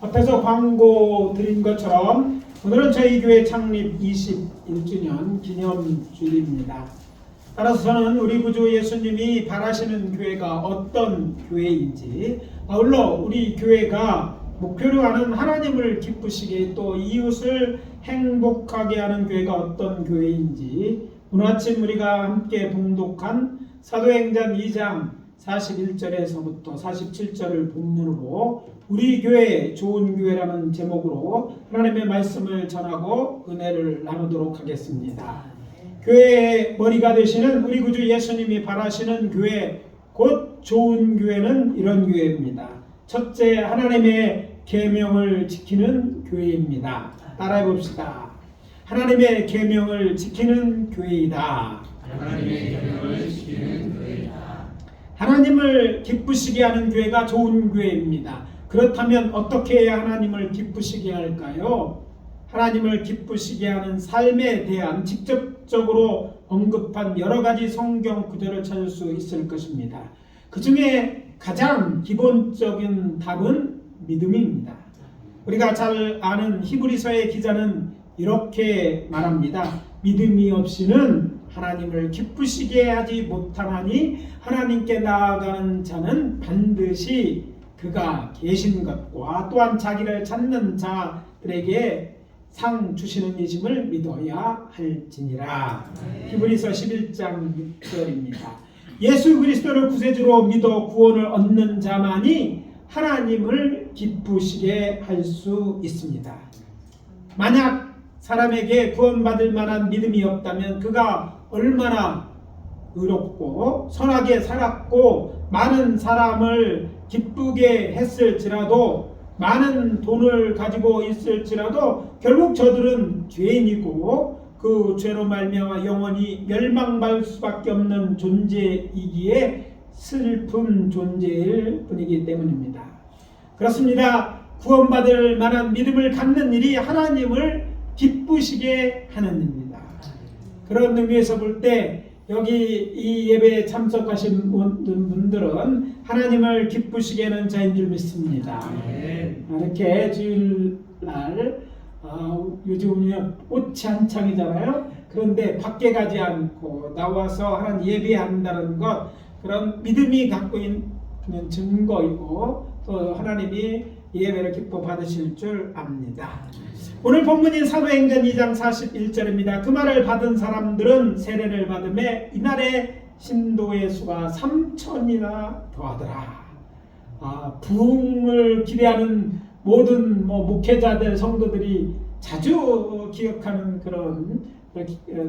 앞에서 광고 드린 것처럼 오늘은 저희 교회 창립 21주년 기념주일입니다. 따라서 저는 우리 구주 예수님이 바라시는 교회가 어떤 교회인지, 아울러 우리 교회가 목표로 하는 하나님을 기쁘시게 또 이웃을 행복하게 하는 교회가 어떤 교회인지 오늘 아침 우리가 함께 봉독한 사도행전 2장 41절에서부터 47절을 본문으로 우리 교회 좋은 교회라는 제목으로 하나님의 말씀을 전하고 은혜를 나누도록 하겠습니다. 교회의 머리가 되시는 우리 구주 예수님이 바라시는 교회, 곧 좋은 교회는 이런 교회입니다. 첫째, 하나님의 계명을 지키는 교회입니다. 따라해 봅시다. 하나님의 계명을 지키는 교회이다. 하나님의 계명을 지키는 교회이다. 하나님을 기쁘시게 하는 교회가 좋은 교회입니다. 그렇다면 어떻게 해야 하나님을 기쁘시게 할까요? 하나님을 기쁘시게 하는 삶에 대한 직접적으로 언급한 여러 가지 성경 구절을 찾을 수 있을 것입니다. 그 중에 가장 기본적인 답은 믿음입니다. 우리가 잘 아는 히브리서의 기자는 이렇게 말합니다. 믿음이 없이는 하나님을 기쁘시게 하지 못하나니 하나님께 나아가는 자는 반드시 그가 계신 것과 또한 자기를 찾는 자들에게 상 주시는 이심을 믿어야 할지니라. 히브리서 11장 6절입니다. 예수 그리스도를 구세주로 믿어 구원을 얻는 자만이 하나님을 기쁘시게 할 수 있습니다. 만약 사람에게 구원받을 만한 믿음이 없다면 그가 얼마나 의롭고 선하게 살았고 많은 사람을 기쁘게 했을지라도 많은 돈을 가지고 있을지라도 결국 저들은 죄인이고 그 죄로 말미암아 영원히 멸망받을 수밖에 없는 존재이기에 슬픈 존재일 뿐이기 때문입니다. 그렇습니다. 구원받을 만한 믿음을 갖는 일이 하나님을 기쁘시게 하는 일입니다. 그런 의미에서 볼 때 여기 이 예배에 참석하신 분들은 하나님을 기쁘시게 하는 자인 줄 믿습니다. 이렇게 주일날 요즘은 꽃이 한창이잖아요. 그런데 밖에 가지 않고 나와서 하나님 예배한다는 것, 그런 믿음이 갖고 있는 증거이고 또 하나님이 예배를 기뻐 받으실 줄 압니다. 오늘 본문인 사도행전 2장 41절입니다. 그 말을 받은 사람들은 세례를 받음에 이날에 신도의 수가 3,000이나 더하더라. 부흥을 기대하는 모든 목회자들, 성도들이 자주 기억하는 그런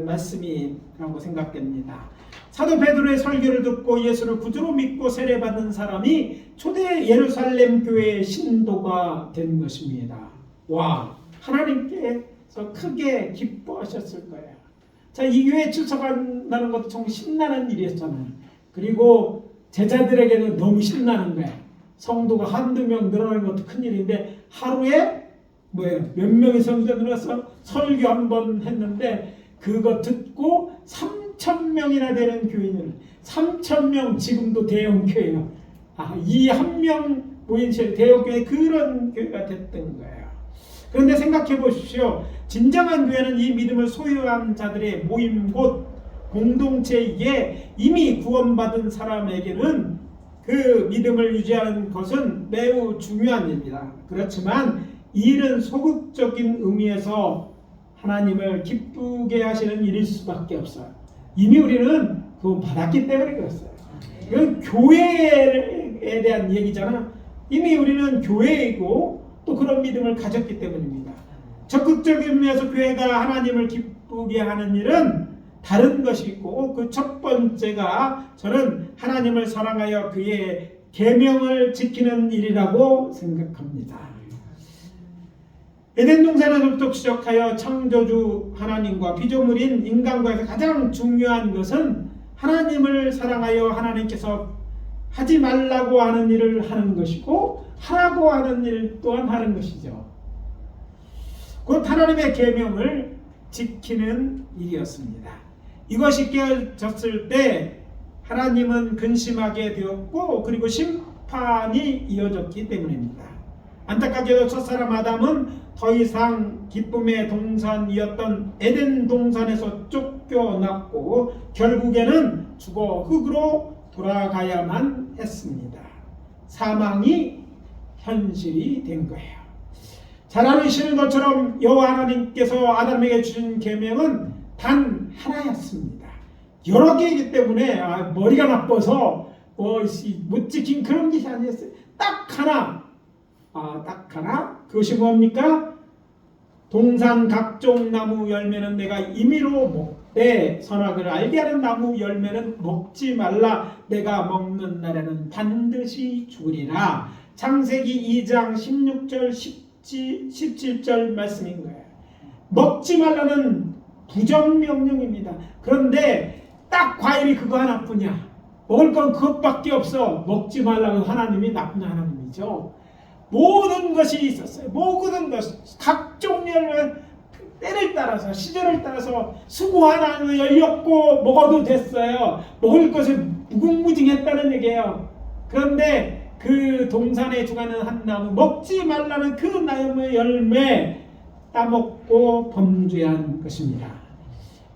말씀이라고 생각됩니다. 사도 베드로의 설교를 듣고 예수를 구주로 믿고 세례받은 사람이 초대 예루살렘 교회의 신도가 된 것입니다. 와, 하나님께서 크게 기뻐하셨을 거예요. 자, 이 교회에 출석한다는 것도 정말 신나는 일이었잖아요. 그리고 제자들에게는 너무 신나는 거예요. 성도가 한두 명 늘어나는 것도 큰일인데 하루에 몇 명의 성도가 늘어서 설교 한 번 했는데 그거 듣고 3,000명이나 되는 교인을 3,000명 지금도 대형 교회예요. 이 한 명 모인 대형 교회, 그런 교회가 됐던 거예요. 그런데 생각해 보십시오. 진정한 교회는 이 믿음을 소유한 자들의 모임 곳 공동체이기에 이미 구원받은 사람에게는 그 믿음을 유지하는 것은 매우 중요한 일입니다. 그렇지만 이 일은 소극적인 의미에서 하나님을 기쁘게 하시는 일일 수밖에 없어요. 이미 우리는 구원 받았기 때문에 그렇어요. 이건 교회에 대한 얘기잖아. 이미 우리는 교회이고 또 그런 믿음을 가졌기 때문입니다. 적극적인 의미에서 교회가 하나님을 기쁘게 하는 일은 다른 것이 있고, 그 첫 번째가 저는 하나님을 사랑하여 그의 계명을 지키는 일이라고 생각합니다. 에덴 동산에서부터 시작하여 창조주 하나님과 피조물인 인간과의 가장 중요한 것은 하나님을 사랑하여 하나님께서 하지 말라고 하는 일을 하는 것이고 하라고 하는 일 또한 하는 것이죠. 곧 하나님의 계명을 지키는 일이었습니다. 이것이 깨어졌을 때 하나님은 근심하게 되었고 그리고 심판이 이어졌기 때문입니다. 안타깝게도 첫사람 아담은 더 이상 기쁨의 동산이었던 에덴 동산에서 쫓겨났고 결국에는 죽어 흙으로 돌아가야만 했습니다. 사망이 현실이 된 거예요. 잘 아시는 것처럼 여호와 하나님께서 아담에게 주신 계명은 단 하나였습니다. 여러 개이기 때문에 머리가 나빠서 못 지킨 그런 것이 아니었어요. 딱 하나. 딱 하나. 그것이 뭡니까? 동산 각종 나무 열매는 내가 임의로 먹되 선악을 알게 하는 나무 열매는 먹지 말라. 내가 먹는 날에는 반드시 죽으리라. 창세기 2장 16절 17절 말씀인 거예요. 먹지 말라는 부정명령입니다. 그런데 딱 과일이 그거 하나뿐이야. 먹을 건 그것밖에 없어. 먹지 말라고 하나님이 나쁜 하나님이죠. 모든 것이 있었어요. 모든 것, 각종 열매, 때를 따라서 시절을 따라서 수고 하나 열렸고 먹어도 됐어요. 먹을 것이 무궁무진했다는 얘기예요. 그런데 그 동산에 주가는 한 나무 먹지 말라는 그 나무 열매 따먹고 범죄한 것입니다.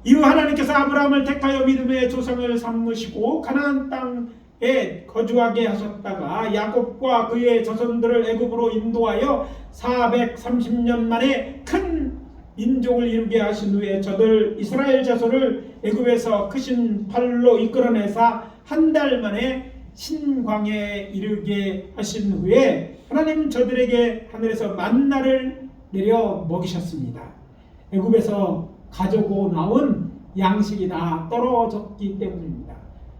이후 하나님께서 아브라함을 택하여 믿음의 조상을 삼으시고 가나안 땅에 거주하게 하셨다가 야곱과 그의 자손들을 애굽으로 인도하여 430년 만에 큰 민족을 이루게 하신 후에 저들 이스라엘 자손을 애굽에서 크신 팔로 이끌어내사 한 달 만에 신광야에 이르게 하신 후에 하나님 저들에게 하늘에서 만나를 내려 먹이셨습니다. 애굽에서 가지고 나온 양식이 다 떨어졌기 때문입니다.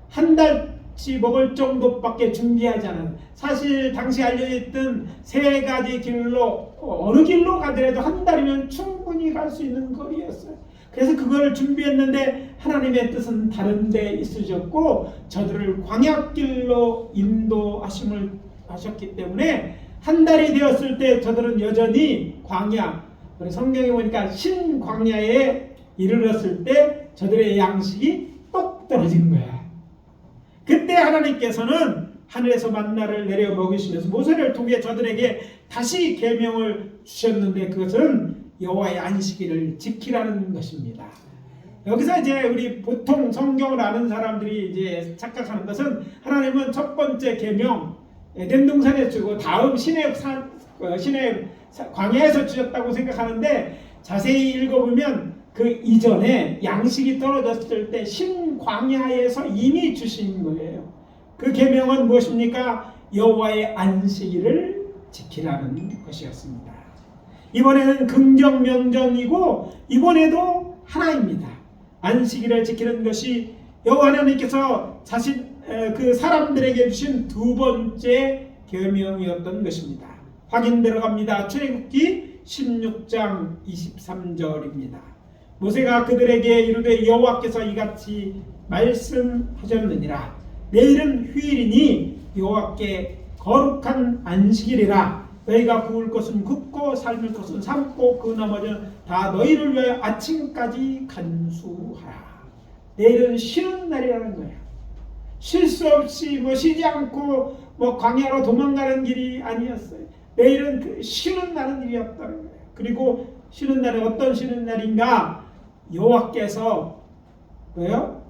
한 달치 먹을 정도밖에 준비하지 않아요. 사실 당시 알려졌던 세 가지 길로 어느 길로 가더라도 한 달이면 충분히 갈 수 있는 거리였어요. 그래서 그걸 준비했는데 하나님의 뜻은 다른 데 있으셨고 저들을 광야길로 인도하심을 하셨기 때문에 한 달이 되었을 때 저들은 여전히 광야, 우리 성경에 보니까 신광야에 이르렀을 때 저들의 양식이 똑 떨어진 거야. 그때 하나님께서는 하늘에서 만나를 내려 먹이시면서 모세를 통해 저들에게 다시 계명을 주셨는데 그것은 여호와의 안식일을 지키라는 것입니다. 여기서 이제 우리 보통 성경을 아는 사람들이 이제 착각하는 것은 하나님은 첫 번째 계명 에덴 동산에 주고 다음 신의 광야에서 주셨다고 생각하는데 자세히 읽어보면 그 이전에 양식이 떨어졌을 때 신광야에서 이미 주신 거예요. 그 계명은 무엇입니까? 여호와의 안식일을 지키라는 것이었습니다. 이번에는 긍정 명령이고 이번에도 하나입니다. 안식일을 지키는 것이 여호와 하나님께서 그 사람들에게 주신 두 번째 계명이었던 것입니다. 확인 들어갑니다. 출애굽기 16장 23절입니다. 모세가 그들에게 이르되 여호와께서 이같이 말씀하셨느니라. 내일은 휴일이니 여호와께 거룩한 안식일이라. 너희가 구울 것은 굽고 삶을 것은 삶고 그 나머지는 다 너희를 위하여 아침까지 간수하라. 내일은 쉬는 날이라는 거예요. 쉴 수 없이 쉬지 않고 광야로 도망가는 길이 아니었어요. 내일은 그 쉬는 날은 일이었다는 거예요. 그리고 쉬는 날은 어떤 쉬는 날인가? 여호와께서 뭐예요?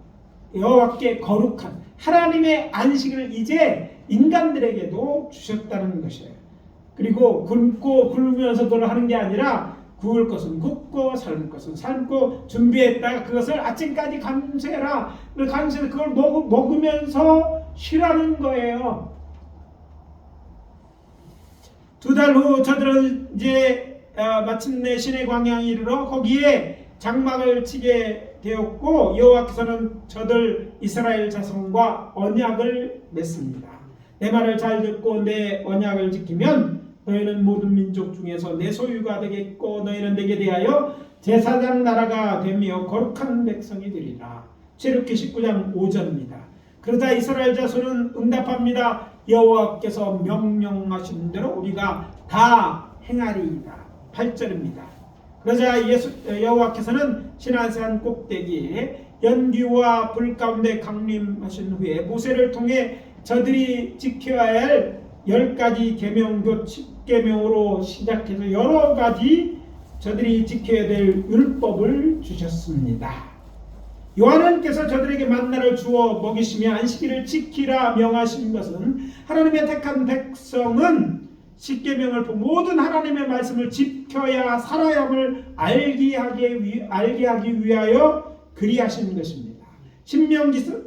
여호와께 거룩한 하나님의 안식을 이제 인간들에게도 주셨다는 것이에요. 그리고 굶고 굶으면서 그걸 하는 게 아니라 구울 것은 굽고 삶을 것은 삶고 준비했다가 그것을 아침까지 감수해라. 감수해서 그걸 먹으면서 쉬라는 거예요. 2달 후 저들은 이제 마침내 신의 광야에 이르러 거기에 장막을 치게 되었고 여호와께서는 저들 이스라엘 자손과 언약을 맺습니다. 내 말을 잘 듣고 내 언약을 지키면 너희는 모든 민족 중에서 내 소유가 되겠고 너희는 내게 대하여 제사장 나라가 되며 거룩한 백성이 되리라. 출애굽기 19장 5절입니다. 그러자 이스라엘 자손은 응답합니다. 여호와께서 명령하신 대로 우리가 다 행하리이다. 8절입니다. 그러자 여호와께서는 시내산 꼭대기에 연기와 불 가운데 강림하신 후에 모세를 통해 저들이 지켜야 할 10가지 계명도 10계명으로 시작해서 여러 가지 저들이 지켜야 될 율법을 주셨습니다. 요한은께서 저들에게 만나를 주어 먹이시며 안식일을 지키라 명하신 것은 하나님의 택한 백성은 십계명을 모든 하나님의 말씀을 지켜야 살아야함을 알게 하기 위하여 그리하신 것입니다. 신명기서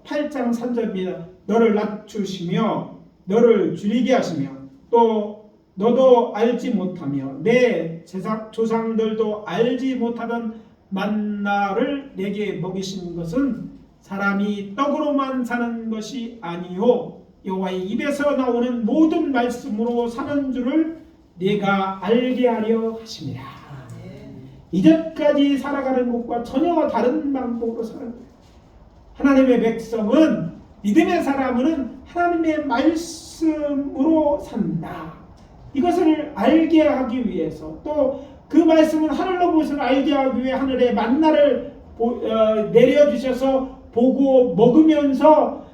8장 3절입니다. 너를 낮추시며 너를 줄이게 하시며 또 너도 알지 못하며 내 조상들도 알지 못하던 만나를 내게 먹이신 것은 사람이 떡으로만 사는 것이 아니요 여호와의 입에서 나오는 모든 말씀으로 사는 줄을 네가 알게 하려 하심이라. 이전까지 살아가는 것과 전혀 다른 방법으로 사는 거예요. 하나님의 백성은 믿음의 사람은 하나님의 말씀으로 산다. 이것을 알게 하기 위해서 또 그 말씀은 하늘로 보시는 알게 하기 위해 하늘에 만나를 내려주셔서 보고 먹으면서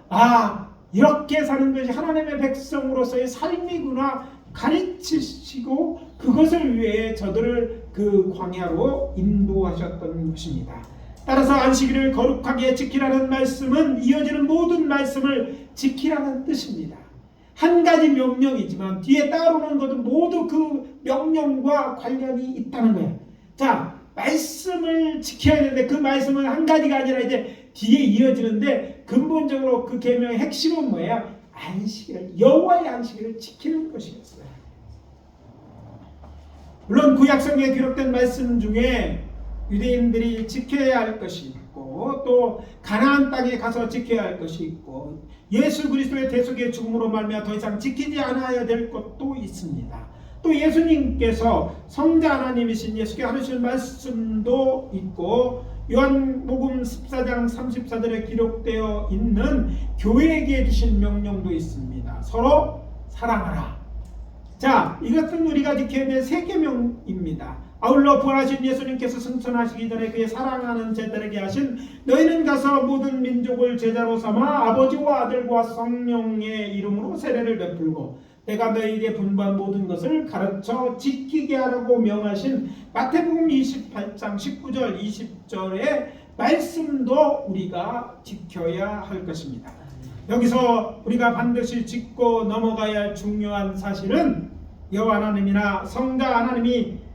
이렇게 사는 것이 하나님의 백성으로서의 삶이구나 가르치시고 그것을 위해 저들을 그 광야로 인도하셨던 것입니다. 따라서 안식일을 거룩하게 지키라는 말씀은 이어지는 모든 말씀을 지키라는 뜻입니다. 한 가지 명령이지만 뒤에 따르는 것은 모두 그 명령과 관련이 있다는 거예요. 자, 말씀을 지켜야 되는데 그 말씀은 한 가지가 아니라 이제 뒤에 이어지는데 근본적으로 그 계명의 핵심은 뭐예요? 안식일, 여호와의 안식일을 지키는 것이었어요. 물론 구약성경에 기록된 말씀 중에 유대인들이 지켜야 할 것이 있고 또 가나안 땅에 가서 지켜야 할 것이 있고 예수 그리스도의 대속의 죽음으로 말미암아 더 이상 지키지 않아야 될 것도 있습니다. 또 예수님께서 성자 하나님이신 예수께 하시는 말씀도 있고 요한복음 14장 34절에 기록되어 있는 교회에게 주신 명령도 있습니다. 서로 사랑하라. 자, 이것은 우리가 지켜야 될 세 계명입니다. 아울러 부활하신 예수님께서 승천하시기 전에 그의 사랑하는 제자들에게 하신 너희는 가서 모든 민족을 제자로 삼아 아버지와 아들과 성령의 이름으로 세례를 베풀고 내가 너희에게 분부한 모든 것을 가르쳐 지키게 하라고 명하신 마태복음 28장 19절 20절의 말씀도 우리가 지켜야 할 것입니다. 여기서 우리가 반드시 짚고 넘어가야 할 중요한 사실은 여호와 하나님이나 성자 하나님이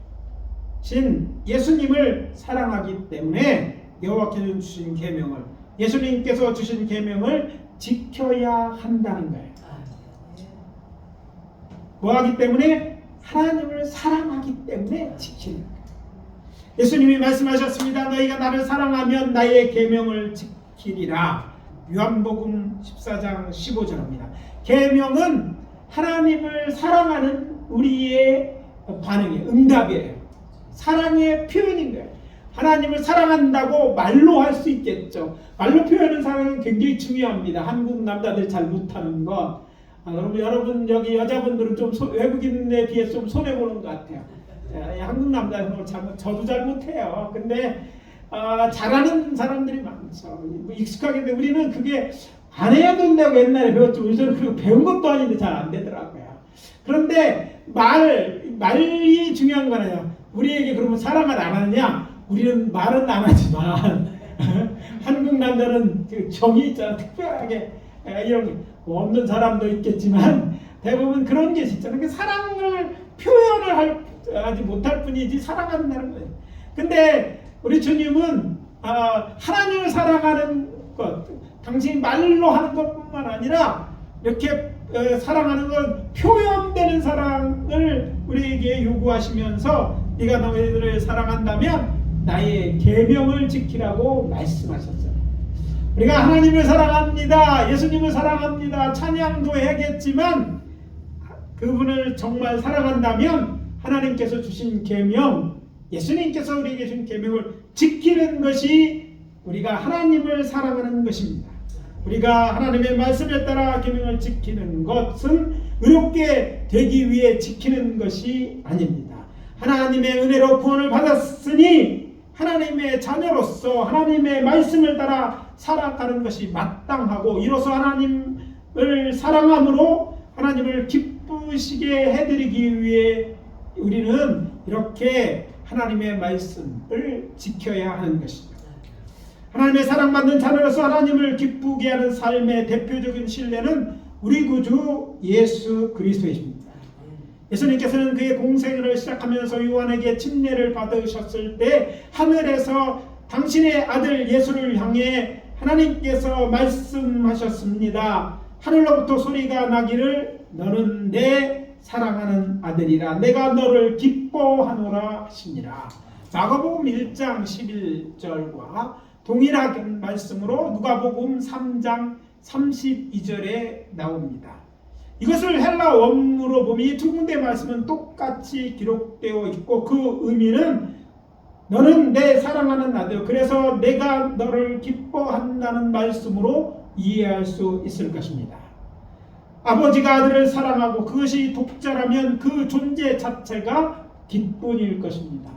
신 예수님을 사랑하기 때문에 여호와께서 주신 계명을 예수님께서 주신 계명을 지켜야 한다는 거예요. 뭐하기 때문에? 하나님을 사랑하기 때문에 지키는 거예요. 예수님이 말씀하셨습니다. 너희가 나를 사랑하면 나의 계명을 지키리라. 요한복음 14장 15절입니다. 계명은 하나님을 사랑하는 우리의 반응이에요. 응답이에요. 사랑의 표현인 거예요. 하나님을 사랑한다고 말로 할 수 있겠죠. 말로 표현하는 사랑은 굉장히 중요합니다. 한국 남자들 잘 못하는 거. 그럼 여러분 여기 여자분들은 좀 외국인에 비해서 좀 손해 보는 것 같아요. 한국 남자들은 저도 잘 못해요. 근데 잘하는 사람들이 많죠. 익숙하게 우리는 그게 안 해야 된다고 옛날에 배웠죠. 우리는 그리고 배운 것도 아닌데 잘 안 되더라고요. 그런데 말이 중요한 거예요. 우리에게 그러면 사랑을 안 하느냐? 우리는 말은 안 하지만 한국 남자는 정이 있잖아. 특별하게 이런 게 없는 사람도 있겠지만 대부분 그런 게 있잖아요. 그러니까 사랑을 표현을 하지 못할 뿐이지 사랑한다는 거예요. 근데 우리 주님은 하나님을 사랑하는 것, 당신이 말로 하는 것뿐만 아니라 이렇게 사랑하는 건 표현되는 사랑을 우리에게 요구하시면서 네가 너희들을 사랑한다면 나의 계명을 지키라고 말씀하셨어요. 우리가 하나님을 사랑합니다. 예수님을 사랑합니다. 찬양도 해야겠지만 그분을 정말 사랑한다면 하나님께서 주신 계명, 예수님께서 우리에게 주신 계명을 지키는 것이 우리가 하나님을 사랑하는 것입니다. 우리가 하나님의 말씀에 따라 계명을 지키는 것은 의롭게 되기 위해 지키는 것이 아닙니다. 하나님의 은혜로 구원을 받았으니 하나님의 자녀로서 하나님의 말씀을 따라 살아가는 것이 마땅하고 이로써 하나님을 사랑함으로 하나님을 기쁘시게 해드리기 위해 우리는 이렇게 하나님의 말씀을 지켜야 하는 것이죠. 하나님의 사랑받는 자녀로서 하나님을 기쁘게 하는 삶의 대표적인 신뢰는 우리 구주 예수 그리스도이십니다. 예수님께서는 그의 공생애를 시작하면서 요한에게 침례를 받으셨을 때 하늘에서 당신의 아들 예수를 향해 하나님께서 말씀하셨습니다. 하늘로부터 소리가 나기를 너는 내 사랑하는 아들이라 내가 너를 기뻐하노라 하시니라. 마가복음 1장 11절과 동일한 말씀으로 누가복음 3장 32절에 나옵니다. 이것을 헬라 원문으로 보면 이 두 군데 말씀은 똑같이 기록되어 있고 그 의미는 너는 내 사랑하는 아들, 그래서 내가 너를 기뻐한다는 말씀으로 이해할 수 있을 것입니다. 아버지가 아들을 사랑하고 그것이 독자라면 그 존재 자체가 기쁨일 것입니다.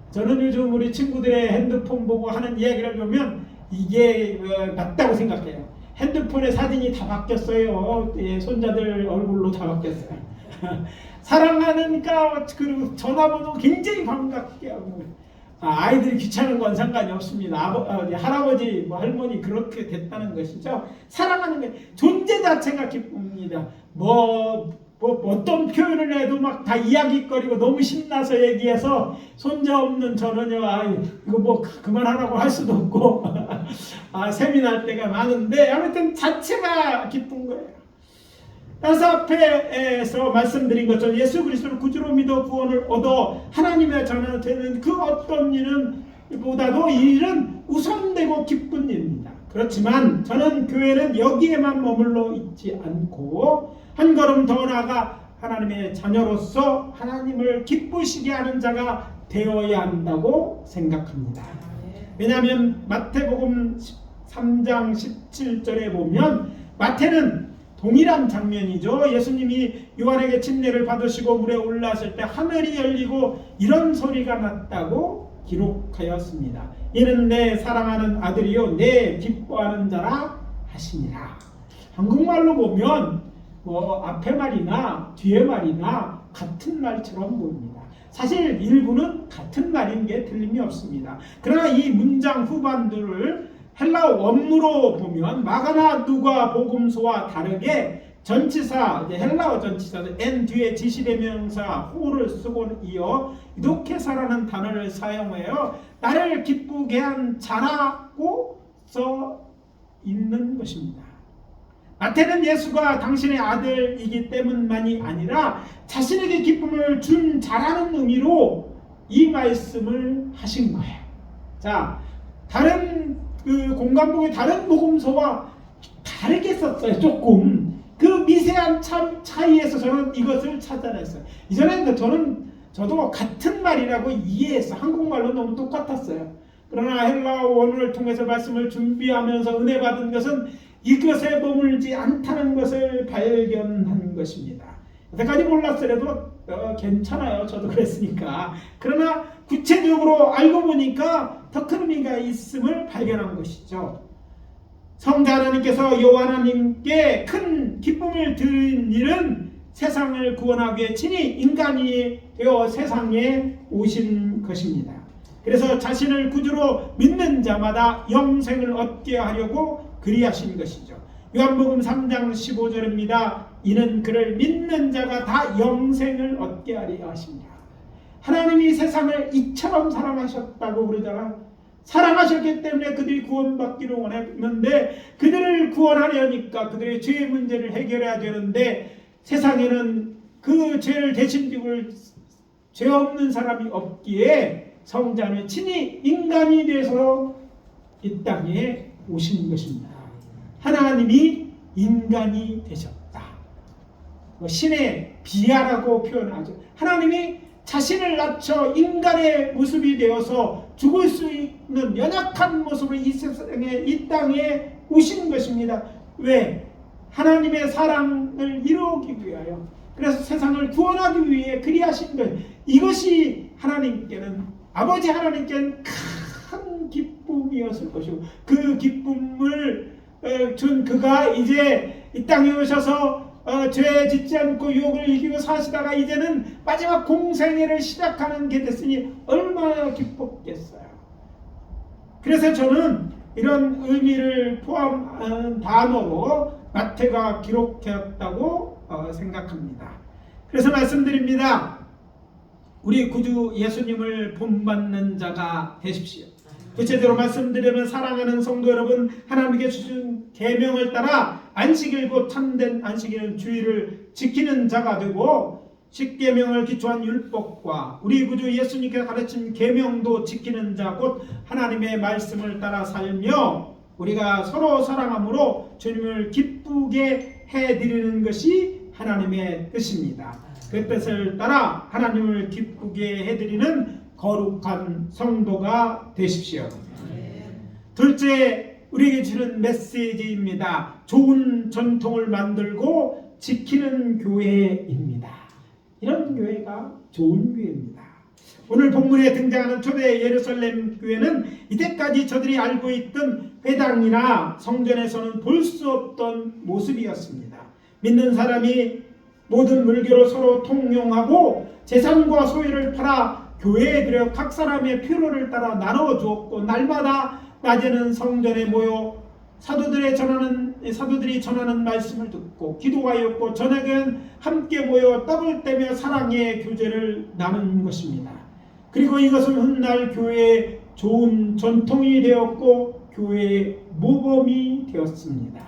저는 요즘 우리 친구들의 핸드폰 보고 하는 이야기를 보면 이게 맞다고 생각해요. 핸드폰에 사진이 다 바뀌었어요. 손자들 얼굴로 다 바뀌었어요. 사랑하니까 그리고 전화번호 굉장히 반갑게 하고 아이들이 귀찮은 건 상관이 없습니다. 할아버지, 할머니 그렇게 됐다는 것이죠. 사랑하는 게 존재 자체가 기쁩니다. 어떤 표현을 해도 막 다 이야기거리고 너무 신나서 얘기해서 손자 없는 저는요, 이거 그만하라고 할 수도 없고 셈이 날 때가 많은데 아무튼 자체가 기쁜 거예요. 따라서 앞에서 말씀드린 것처럼 예수 그리스도를 구주로 믿어 구원을 얻어 하나님의 자녀가 되는 그 어떤 일은 보다도 이 일은 우선되고 기쁜 일입니다. 그렇지만 저는 교회는 여기에만 머물러 있지 않고 한 걸음 더 나아가 하나님의 자녀로서 하나님을 기쁘시게 하는 자가 되어야 한다고 생각합니다. 왜냐하면 마태복음 3장 17절에 보면 마태는 동일한 장면이죠. 예수님이 요한에게 침례를 받으시고 물에 올라왔을 때 하늘이 열리고 이런 소리가 났다고 기록하였습니다. 이는 내 사랑하는 아들이요 내 기뻐하는 자라 하시니라. 한국말로 보면 앞에 말이나 뒤에 말이나 같은 말처럼 보입니다. 사실 일부는 같은 말인 게 틀림이 없습니다. 그러나 이 문장 후반부를 헬라 원문으로 보면 마가나 누가 복음서와 다르게 전치사, 헬라어 전치사는 n 뒤에 지시대명사 호를 쓰고 이어 이도케사라는 단어를 사용해요. 나를 기쁘게 한 자라고 써 있는 것입니다. 마태는 예수가 당신의 아들이기 때문만이 아니라 자신에게 기쁨을 준 자라는 의미로 이 말씀을 하신 거예요. 자, 다른 공간복의 다른 복음서와 다르게 썼어요. 조금 그 미세한 차이에서 저는 이것을 찾아냈어요. 이전에 저도 같은 말이라고 이해했어. 한국말로 너무 똑같았어요. 그러나 헬라어 원어를 통해서 말씀을 준비하면서 은혜 받은 것은 이것에 머물지 않다는 것을 발견한 것입니다. 여태까지 몰랐으려도 괜찮아요. 저도 그랬으니까. 그러나 구체적으로 알고 보니까 더 큰 의미가 있음을 발견한 것이죠. 성자 하나님께서 여호와 하나님께 큰 기쁨을 드린 일은 세상을 구원하기 위해 친히 인간이 되어 세상에 오신 것입니다. 그래서 자신을 구주로 믿는 자마다 영생을 얻게 하려고 그리하신 것이죠. 요한복음 3장 15절입니다. 이는 그를 믿는 자가 다 영생을 얻게 하려 하십니다. 하나님이 세상을 이처럼 사랑하셨다고 그러잖아요. 사랑하셨기 때문에 그들이 구원받기를 원했는데 그들을 구원하려니까 그들의 죄의 문제를 해결해야 되는데 세상에는 그 죄를 대신 지을 죄 없는 사람이 없기에 성자는 친히 인간이 돼서 이 땅에 오신 것입니다. 하나님이 인간이 되셨다. 신의 비하라고 표현하죠. 하나님이 자신을 낮춰 인간의 모습이 되어서 죽을 수 있는 연약한 모습으로 이 세상에 이 땅에 오신 것입니다. 왜? 하나님의 사랑을 이루기 위하여. 그래서 세상을 구원하기 위해 그리하신 것. 이것이 하나님께는 아버지 하나님께는 큰 기쁨이었을 것이고 그 기쁨을 준 그가 이제 이 땅에 오셔서 죄 짓지 않고 유혹을 이기고 사시다가 이제는 마지막 공생애를 시작하는 게 됐으니 얼마나 기뻤겠어요. 그래서 저는 이런 의미를 포함한 단어로 마태가 기록했다고 생각합니다. 그래서 말씀드립니다. 우리 구주 예수님을 본받는 자가 되십시오. 구체적으로 말씀드리면 사랑하는 성도 여러분, 하나님께 주신 계명을 따라 안식일 곧 참된 안식일은 주일을 지키는 자가 되고 십계명을 기초한 율법과 우리 구주 예수님께서 가르친 계명도 지키는 자 곧 하나님의 말씀을 따라 살며 우리가 서로 사랑함으로 주님을 기쁘게 해드리는 것이 하나님의 뜻입니다. 그 뜻을 따라 하나님을 기쁘게 해드리는 거룩한 성도가 되십시오. 둘째, 우리에게 주는 메시지입니다. 좋은 전통을 만들고 지키는 교회입니다. 이런 교회가 좋은 교회입니다. 오늘 본문에 등장하는 초대 예루살렘 교회는 이때까지 저들이 알고 있던 회당이나 성전에서는 볼 수 없던 모습이었습니다. 믿는 사람이 모든 물교로 서로 통용하고 재산과 소유를 팔아 교회에 들여 각 사람의 필요를 따라 나눠 주었고 날마다 낮에는 성전에 모여 사도들이 전하는 말씀을 듣고 기도하였고 저녁엔 함께 모여 떡을 떼며 사랑의 교제를 나눈 것입니다. 그리고 이것은 훗날 교회의 좋은 전통이 되었고 교회의 모범이 되었습니다.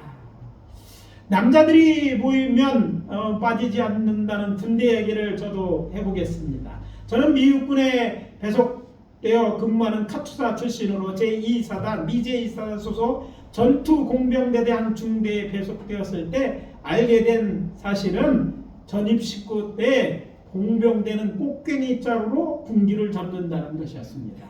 남자들이 모이면 빠지지 않는다는 군대 얘기를 저도 해보겠습니다. 저는 미국군에 배속되어 근무하는 카투사 출신으로 제2사단 미제2사단 소속 전투공병대대 한 중대에 배속되었을 때 알게 된 사실은 전입식구 때 공병대는 꽃괭이 자루로 군기를 잡는다는 것이었습니다.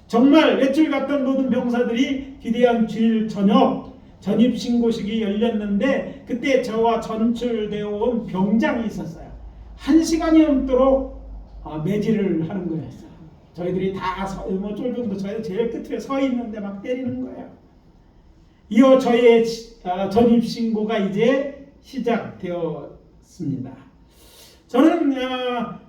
정말 외출 갔던 모든 병사들이 기대한 주일 저녁 전입신고식이 열렸는데 그때 저와 전출되어 온 병장이 있었어요. 1시간이 넘도록 매질을 하는 거였어요. 저희들이 다 쫄병도 저희 제일 끝에 서 있는데 막 때리는 거예요. 이어 저희의 전입신고가 이제 시작되었습니다. 저는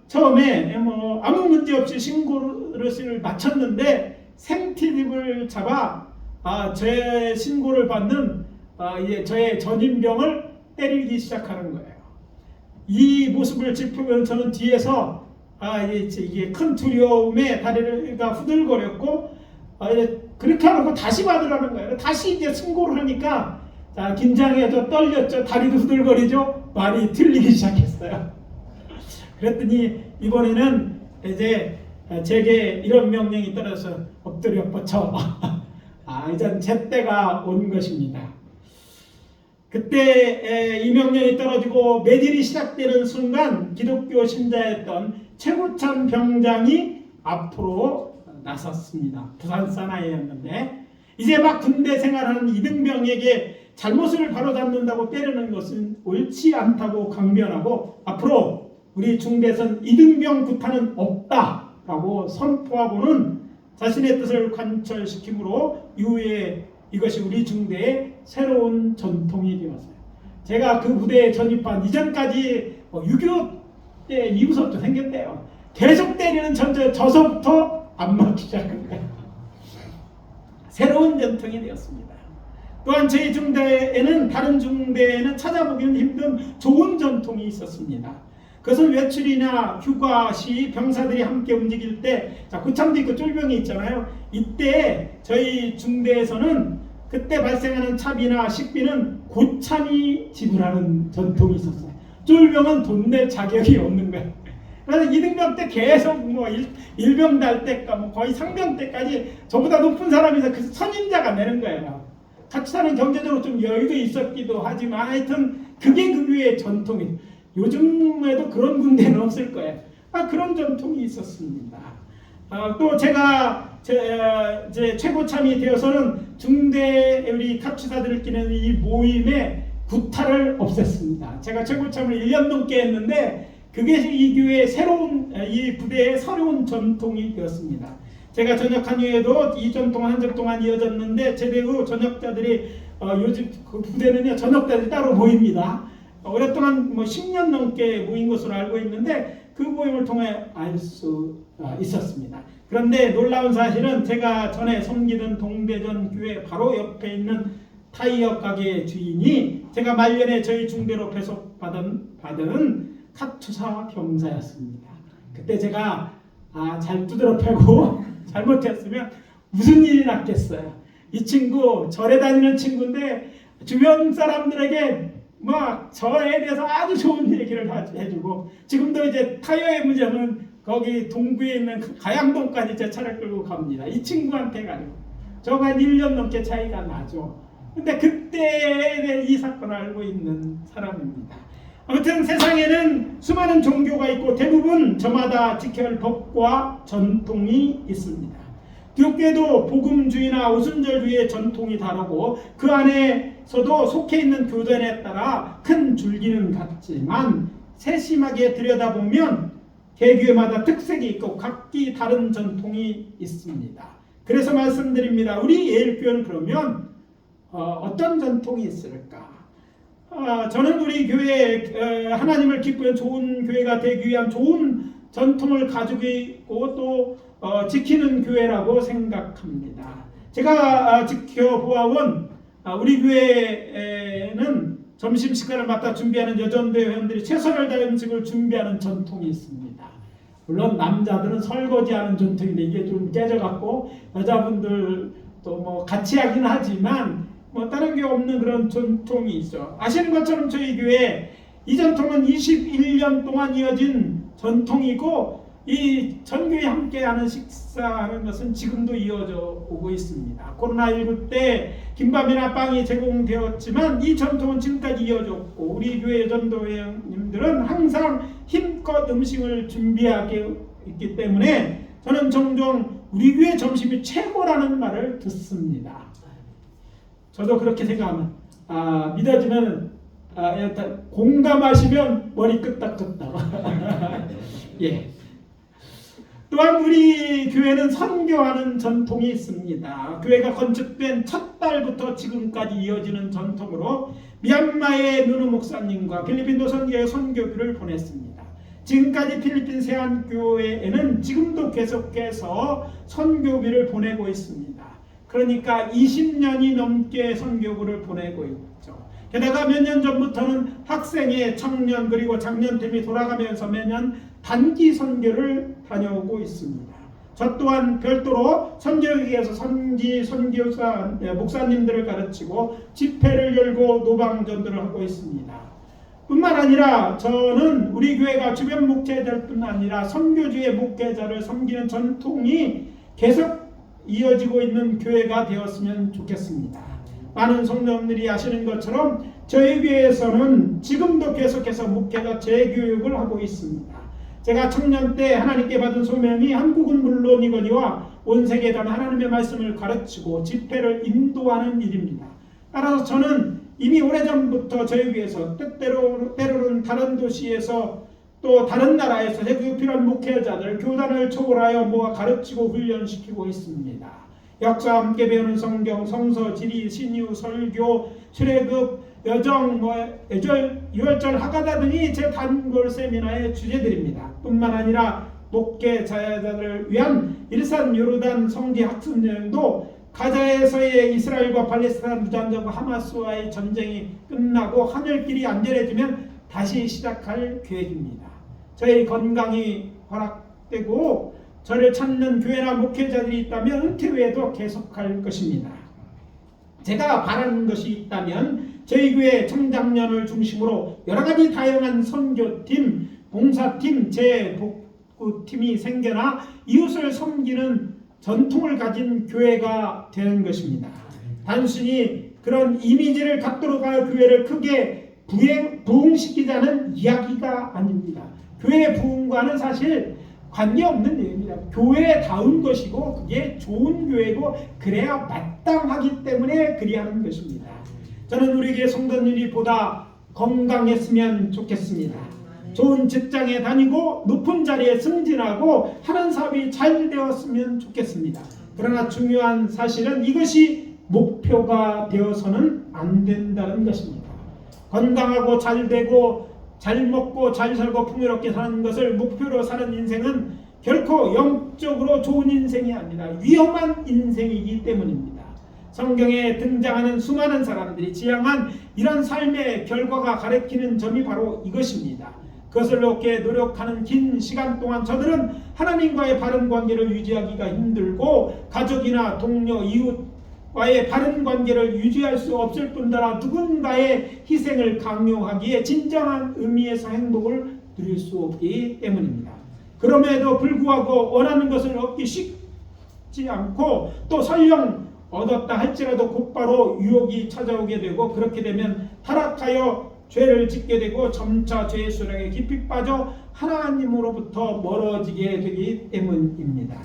처음에 아무 문제 없이 신고를 마쳤는데 생티립을 잡아 제 신고를 받는 이제 저의 전임병을 때리기 시작하는 거예요. 이 모습을 지키면 저는 뒤에서 이게 큰 두려움에 다리가 후들거렸고 그렇게 하고 다시 받으라는 거예요. 다시 이제 신고를 하니까 긴장해서 떨렸죠. 다리도 후들거리죠. 말이 틀리기 시작했어요. 그랬더니 이번에는 이제 제게 이런 명령이 떨어져서 엎드려 뻗쳐. 이젠 제 때가 온 것입니다. 그때 이 명령이 떨어지고 매질이 시작되는 순간 기독교 신자였던 최고참 병장이 앞으로 나섰습니다. 부산 사나이였는데 이제 막 군대 생활하는 이등병에게 잘못을 바로잡는다고 때리는 것은 옳지 않다고 강변하고 앞으로 우리 중대에선 이등병 구타는 없다라고 선포하고는 자신의 뜻을 관철시키므로 이후에 이것이 우리 중대의 새로운 전통이 되었어요. 제가 그 부대에 전입한 이전까지 6.25 때 이후서부터 생겼대요. 계속 때리는 저서부터 안 맞기 시작한 거예요. 새로운 전통이 되었습니다. 또한 저희 중대에는 다른 중대에는 찾아보기는 힘든 좋은 전통이 있었습니다. 그것은 외출이나 휴가 시 병사들이 함께 움직일 때 고참도 있고 쫄병이 있잖아요. 이때 저희 중대에서는 그때 발생하는 차비나 식비는 고참이 지불하는 전통이 있었어요. 쫄병은 돈 낼 자격이 없는 거예요. 그래서 이등병 때 계속 일병 달 때까 거의 상병 때까지 저보다 높은 사람이서 그 선임자가 내는 거예요. 같이 사는 경제적으로 좀 여유도 있었기도 하지만 하여튼 그게 그 교회의 전통이에요. 요즘에도 그런 군대는 없을 거예요. 그런 전통이 있었습니다. 또 제가 제 최고참이 되어서는 중대 우리 카투사들끼리는 이 모임의 구타를 없앴습니다. 제가 최고참을 1년 넘게 했는데 그게 이 교회의 이 부대의 새로운 전통이 되었습니다. 제가 전역한 이후에도 이 전통은 한 달 동안 이어졌는데 제대 후 전역자들이 요즘 그 부대는요 전역자들이 따로 모입니다. 오랫동안 10년 넘게 모인 것으로 알고 있는데 그 모임을 통해 알 수 있었습니다. 그런데 놀라운 사실은 제가 전에 섬기던 동대전 교회 바로 옆에 있는 타이어 가게 주인이 제가 말년에 저희 중대로 배속받은 카투사 병사였습니다. 그때 제가 잘 두드러 패고 잘못했으면 무슨 일이 났겠어요. 이 친구 절에 다니는 친구인데 주변 사람들에게 막 저에 대해서 아주 좋은 얘기를 해주고 지금도 이제 타이어의 문제는 거기 동구에 있는 가양동까지 제 차를 끌고 갑니다. 이 친구한테 가지고 저가 한 1년 넘게 차이가 나죠. 근데 그때 이 사건을 알고 있는 사람입니다. 아무튼 세상에는 수많은 종교가 있고 대부분 저마다 지켜야 할 법과 전통이 있습니다. 기독교에도 복음주의나 오순절주의의 전통이 다르고 그 안에서도 속해 있는 교단에 따라 큰 줄기는 같지만 세심하게 들여다보면 개교회마다 특색이 있고 각기 다른 전통이 있습니다. 그래서 말씀드립니다. 우리 예일교회는 그러면 어떤 전통이 있을까? 저는 우리 교회 하나님을 기쁘게 좋은 교회가 되기 위한 좋은 전통을 가지고 있고 또 지키는 교회라고 생각합니다. 제가 지켜보아온 우리 교회에는 점심시간을 맡아 준비하는 여전대 회원들이 최선을 다해 음식을 준비하는 전통이 있습니다. 물론 남자들은 설거지하는 전통인데 이게 좀 깨져갖고 여자분들도 같이 하긴 하지만 다른 게 없는 그런 전통이 있어. 아시는 것처럼 저희 교회 이 전통은 21년 동안 이어진 전통이고 이 전교회 함께하는 식사하는 것은 지금도 이어져 오고 있습니다. 코로나19 때 김밥이나 빵이 제공되었지만 이 전통은 지금까지 이어졌고 우리 교회 전도회원님들은 항상 힘껏 음식을 준비하게 있기 때문에 저는 종종 우리 교회 점심이 최고라는 말을 듣습니다. 저도 그렇게 생각하면 믿어지면 공감하시면 머리 끄덕끄덕. 예. 또한 우리 교회는 선교하는 전통이 있습니다. 교회가 건축된 첫 달부터 지금까지 이어지는 전통으로 미얀마의 누누 목사님과 필리핀도 선교회 선교비를 보냈습니다. 지금까지 필리핀 세안교회에는 지금도 계속해서 선교비를 보내고 있습니다. 그러니까 20년이 넘게 선교부를 보내고 있죠. 게다가 몇 년 전부터는 학생회, 청년 그리고 장년팀이 돌아가면서 매년 단기 선교를 다녀오고 있습니다. 저 또한 별도로 선교회에서 선지 선교사 목사님들을 가르치고 집회를 열고 노방전들을 하고 있습니다. 뿐만 아니라 저는 우리 교회가 주변 목회자뿐 아니라 선교주의 목회자를 섬기는 전통이 계속 이어지고 있는 교회가 되었으면 좋겠습니다. 많은 성도님들이 아시는 것처럼 저희 교회에서는 지금도 계속해서 목회자 재교육을 하고 있습니다. 제가 청년 때 하나님께 받은 소명이 한국은 물론이거니와 온 세계에 다 하나님의 말씀을 가르치고 집회를 인도하는 일입니다. 따라서 저는 이미 오래전부터 저희 교회에서 때로는 다른 도시에서 또 다른 나라에서 재교육 필요한 목회자들 교단을 초월하여 모아 가르치고 훈련시키고 있습니다. 역사 함께 배우는 성경, 성서, 지리, 신유, 설교, 출애굽, 여정, 유월절, 하가다 등이 제 단골 세미나의 주제들입니다. 뿐만 아니라 목회자들을 위한 일산 요르단 성지 학습 여행도 가자에서의 이스라엘과 팔레스타인 무장전과 하마스와의 전쟁이 끝나고 하늘길이 안전해지면 다시 시작할 계획입니다. 저희 건강이 허락되고 저를 찾는 교회나 목회자들이 있다면 은퇴 후에도 계속할 것입니다. 제가 바라는 것이 있다면 저희 교회 청장년을 중심으로 여러가지 다양한 선교팀, 봉사팀, 재복구팀이 생겨나 이웃을 섬기는 전통을 가진 교회가 되는 것입니다. 단순히 그런 이미지를 갖도록 하여 교회를 크게 부흥시키자는 이야기가 아닙니다. 교회의 부흥과는 사실 관계없는 내용입니다. 교회다운 것이고 그게 좋은 교회고 그래야 마땅하기 때문에 그리하는 것입니다. 저는 우리 교회 성도님이 보다 건강했으면 좋겠습니다. 좋은 직장에 다니고 높은 자리에 승진하고 하는 사업이 잘 되었으면 좋겠습니다. 그러나 중요한 사실은 이것이 목표가 되어서는 안 된다는 것입니다. 건강하고 잘 되고 잘 먹고 잘 살고 풍요롭게 사는 것을 목표로 사는 인생은 결코 영적으로 좋은 인생이 아니라 위험한 인생이기 때문입니다. 성경에 등장하는 수많은 사람들이 지향한 이런 삶의 결과가 가리키는 점이 바로 이것입니다. 그것을 얻게 노력하는 긴 시간 동안 저들은 하나님과의 바른 관계를 유지하기가 힘들고 가족이나 동료, 이웃과의 바른 관계를 유지할 수 없을 뿐더러 누군가의 희생을 강요하기에 진정한 의미에서 행복을 누릴 수 없기 때문입니다. 그럼에도 불구하고 원하는 것을 얻기 쉽지 않고 또 설령 얻었다 할지라도 곧바로 유혹이 찾아오게 되고 그렇게 되면 타락하여 죄를 짓게 되고 점차 죄의 수렁에 깊이 빠져 하나님으로부터 멀어지게 되기 때문입니다.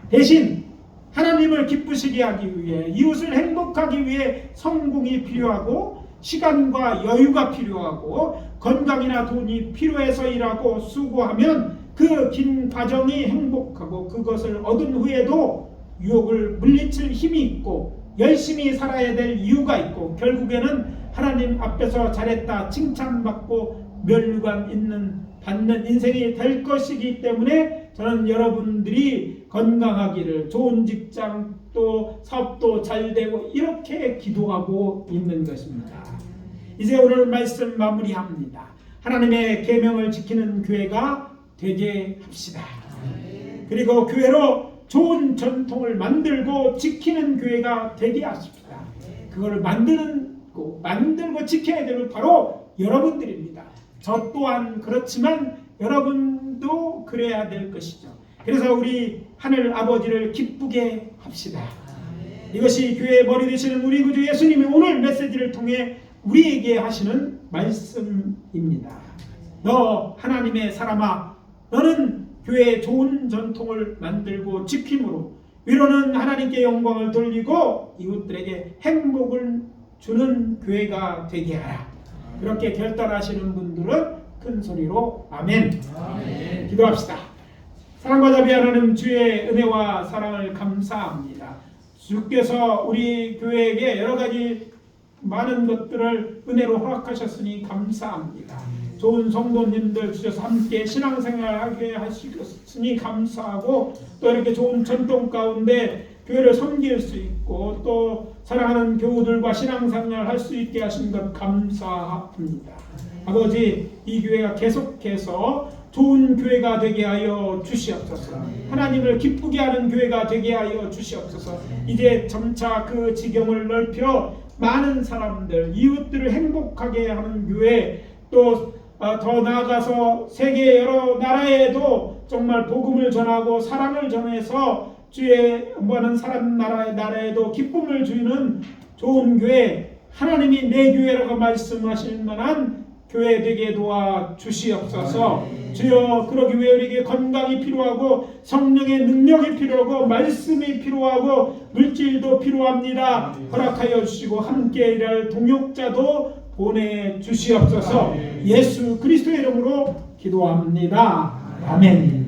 대신 하나님을 기쁘시게 하기 위해 이웃을 행복하기 위해 성공이 필요하고 시간과 여유가 필요하고 건강이나 돈이 필요해서 일하고 수고하면 그 긴 과정이 행복하고 그것을 얻은 후에도 유혹을 물리칠 힘이 있고 열심히 살아야 될 이유가 있고 결국에는 하나님 앞에서 잘했다 칭찬받고 면류관 받는 인생이 될 것이기 때문에 저는 여러분들이 건강하기를 좋은 직장 또 사업도 잘 되고 이렇게 기도하고 있는 것입니다. 이제 오늘 말씀 마무리합니다. 하나님의 계명을 지키는 교회가 되게 합시다. 그리고 교회로 좋은 전통을 만들고 지키는 교회가 되게 하십시다. 그걸 만들고 지켜야 되는 바로 여러분들입니다. 저 또한 그렇지만 여러분도 그래야 될 것이죠. 그래서 우리 하늘 아버지를 기쁘게 합시다. 이것이 교회의 머리 되시는 우리 구주 예수님이 오늘 메시지를 통해 우리에게 하시는 말씀입니다. 너 하나님의 사람아, 너는 교회의 좋은 전통을 만들고 지킴으로 위로는 하나님께 영광을 돌리고 이웃들에게 행복을 주는 교회가 되게 하라. 그렇게 결단하시는 분들은 큰 소리로 아멘. 아멘. 기도합시다. 사랑과 자비 하나님, 주의 은혜와 사랑을 감사합니다. 주께서 우리 교회에게 여러 가지 많은 것들을 은혜로 허락하셨으니 감사합니다. 좋은 성도님들 주셔서 함께 신앙생활하게 하셨으니 감사하고 또 이렇게 좋은 전통 가운데 교회를 섬길 수 있고 또 사랑하는 교우들과 신앙생활을 할 수 있게 하신 것 감사합니다. 아버지, 이 교회가 계속해서 좋은 교회가 되게 하여 주시옵소서. 하나님을 기쁘게 하는 교회가 되게 하여 주시옵소서. 이제 점차 그 지경을 넓혀 많은 사람들, 이웃들을 행복하게 하는 교회, 또 더 나아가서 세계 여러 나라에도 정말 복음을 전하고 사랑을 전해서 주의 많은 사람 나라에도 기쁨을 주는 좋은 교회, 하나님이 내 교회라고 말씀하실 만한 교회 되게 도와 주시옵소서. 주여, 그러기 위해 우리에게 건강이 필요하고 성령의 능력이 필요하고 말씀이 필요하고 물질도 필요합니다. 허락하여 주시고 함께 일할 동역자도 보내주시옵소서. 예수 그리스도의 이름으로 기도합니다. 아멘.